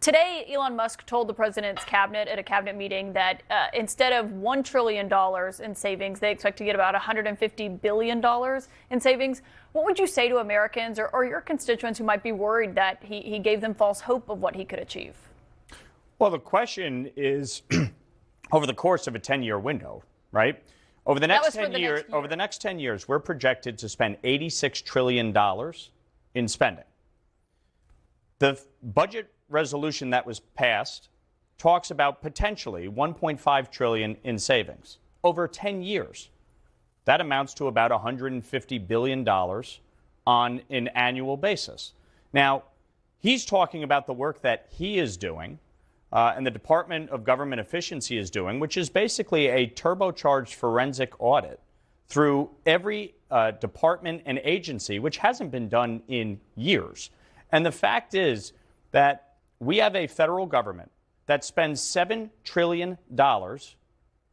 Today, Elon Musk told the president's cabinet at a cabinet meeting that instead of $1 trillion in savings, they expect to get about $150 billion in savings. What would you say to Americans or your constituents who might be worried that he gave them false hope of what he could achieve? Well, the question is over the course of a 10-year window, right? Over the next 10 years, over the next 10 years, we're projected to spend $86 trillion in spending. The budget resolution that was passed talks about potentially $1.5 trillion in savings over 10 years. That amounts to about $150 billion on an annual basis. Now, he's talking about the work that he is doing and the Department of Government Efficiency is doing, which is basically a turbocharged forensic audit through every department and agency, which hasn't been done in years. And the fact is that we have a federal government that spends $7 trillion on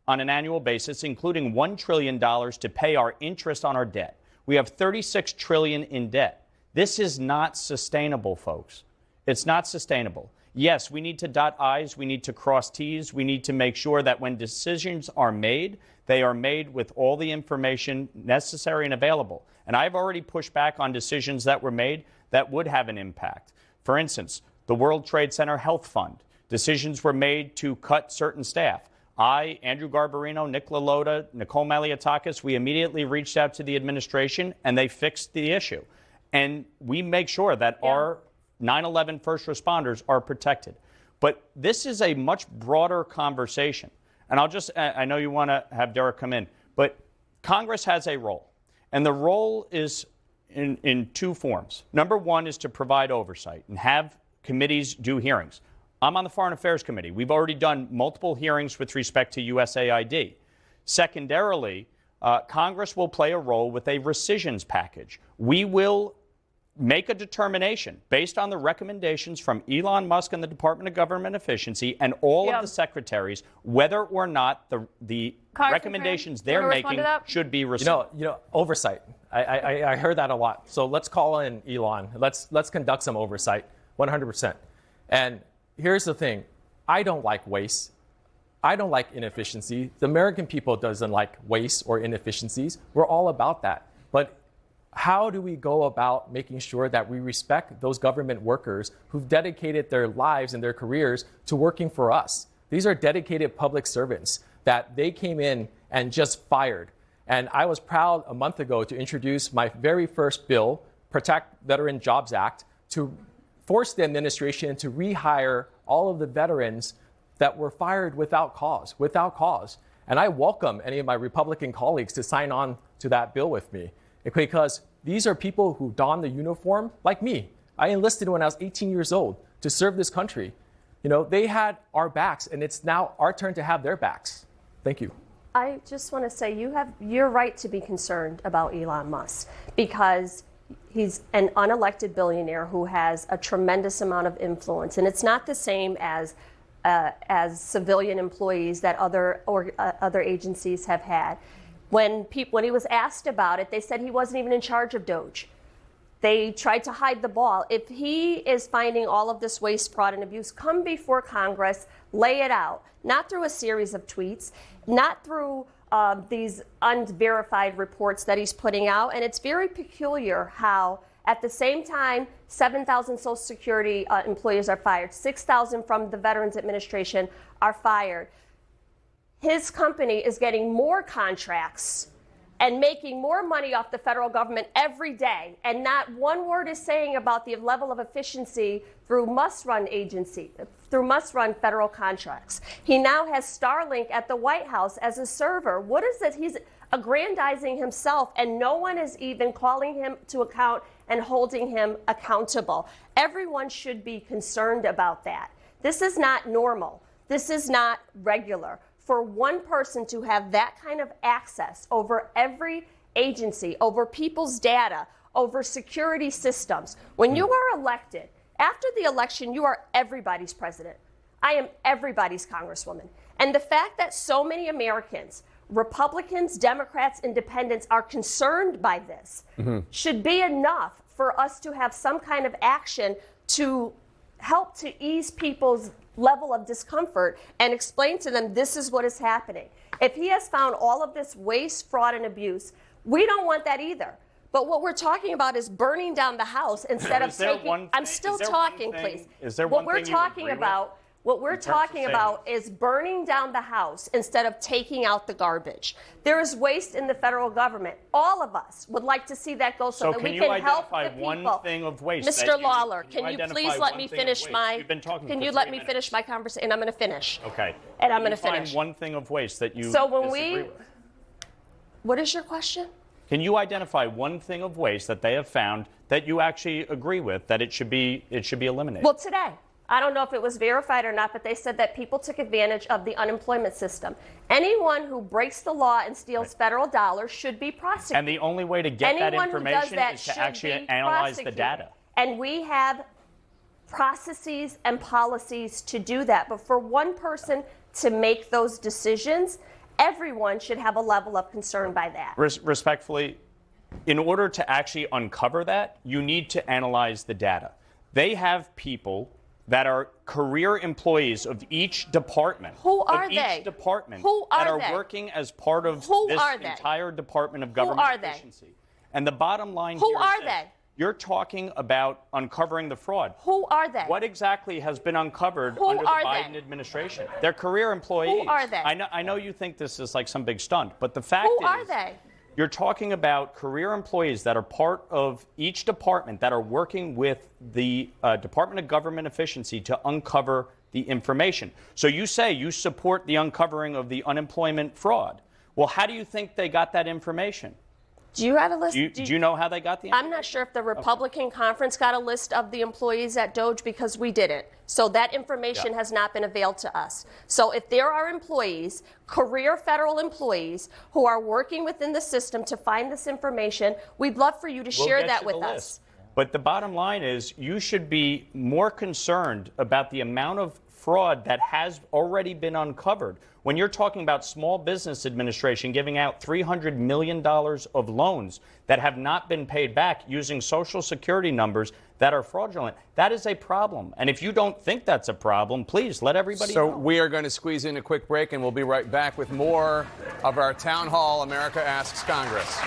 an annual basis, including $1 trillion to pay our interest on our debt. We have $36 trillion in debt. This is not sustainable, folks. It's not sustainable. Yes, we need to dot I's, we need to cross T's, we need to make sure that when decisions are made, they are made with all the information necessary and available. And I've already pushed back on decisions that were made that would have an impact. For instance, the World Trade Center Health Fund. Decisions were made to cut certain staff. I, Andrew Garbarino, Nick LaLota, Nicole Maliotakis, we immediately reached out to the administration and they fixed the issue. And we make sure that our 9/11 first responders are protected. But this is a much broader conversation. And I know you want to have Derek come in, but Congress has a role. And the role is in two forms. Number one is to provide oversight and have committees do hearings. I'm on the Foreign Affairs Committee. We've already done multiple hearings with respect to USAID. Secondarily, Congress will play a role with a rescissions package. We will make a determination based on the recommendations from Elon Musk and the Department of Government Efficiency and all of the secretaries, whether or not the recommendations they're making should be rescinded. Oversight. I heard that a lot. So let's call in Elon. Let's conduct some oversight, 100%. And here's the thing. I don't like waste. I don't like inefficiency. The American people doesn't like waste or inefficiencies. We're all about that. But how do we go about making sure that we respect those government workers who've dedicated their lives and their careers to working for us? These are dedicated public servants that they came in and just fired. And I was proud a month ago to introduce my very first bill, Protect Veteran Jobs Act, to force the administration to rehire all of the veterans that were fired without cause. And I welcome any of my Republican colleagues to sign on to that bill with me, because these are people who don the uniform like me. I enlisted when I was 18 years old to serve this country. They had our backs, and it's now our turn to have their backs. Thank you. I just want to say you're right to be concerned about Elon Musk, because he's an unelected billionaire who has a tremendous amount of influence, and it's not the same as civilian employees that other agencies have had. When he was asked about it, they said he wasn't even in charge of DOGE. They tried to hide the ball. If he is finding all of this waste, fraud, and abuse, come before Congress, lay it out, not through a series of tweets, not through these unverified reports that he's putting out. And it's very peculiar how, at the same time, 7,000 Social Security employees are fired, 6,000 from the Veterans Administration are fired. His company is getting more contracts and making more money off the federal government every day. And not one word is saying about the level of efficiency through must-run federal contracts. He now has Starlink at the White House as a server. What is it? He's aggrandizing himself, and no one is even calling him to account and holding him accountable. Everyone should be concerned about that. This is not normal. This is not regular. For one person to have that kind of access over every agency, over people's data, over security systems. When you are elected, after the election, you are everybody's president. I am everybody's congresswoman. And the fact that so many Americans, Republicans, Democrats, Independents, are concerned by this should be enough for us to have some kind of action to help to ease people's level of discomfort and explain to them this is what is happening. If he has found all of this waste, fraud, and abuse, we don't want that either. But what we're talking about is burning down the house instead of taking. I'm still talking, please. Is there one thing you agree with? What we're talking about is burning down the house instead of taking out the garbage. There is waste in the federal government. All of us would like to see that go so that we can help the people. One thing of waste. Mr. Lawler, can you please let me finish my? You've been talking Can for you 3 let me minutes. finish my conversation? And I'm going to finish. Okay. And I'm going to finish. Find one thing of waste that you So when disagree with. What is your question? Can you identify one thing of waste that they have found that you actually agree with, that it should be eliminated? Well, today. I don't know if it was verified or not, but they said that people took advantage of the unemployment system. Anyone who breaks the law and steals federal dollars should be prosecuted. And the only way to get that information is to actually analyze the data. And we have processes and policies to do that. But for one person to make those decisions, everyone should have a level of concern by that. Respectfully, in order to actually uncover that, you need to analyze the data. They have people that are career employees of each department. Who are they? Each department Who are that are they? working as part of this entire Department of Government Efficiency. And the bottom line here is this. You're talking about uncovering the fraud. Who are they? What exactly has been uncovered under the Biden administration? They're career employees. Who are they? I know you think this is like some big stunt, but the fact Who are they? You're talking about career employees that are part of each department that are working with the Department of Government Efficiency to uncover the information. So you say you support the uncovering of the unemployment fraud. Well, how do you think they got that information? Do you have a list? Do you know how they got the information? I'm not sure if the Republican conference got a list of the employees at Doge because we didn't. So that information has not been availed to us. So if there are employees, career federal employees, who are working within the system to find this information, we'd love for you to share that with us. But the bottom line is you should be more concerned about the amount of fraud that has already been uncovered. When you're talking about Small Business Administration giving out $300 million of loans that have not been paid back using Social Security numbers that are fraudulent, that is a problem. And if you don't think that's a problem, please let everybody know. So we are going to squeeze in a quick break, and we'll be right back with more of our Town Hall America Asks Congress.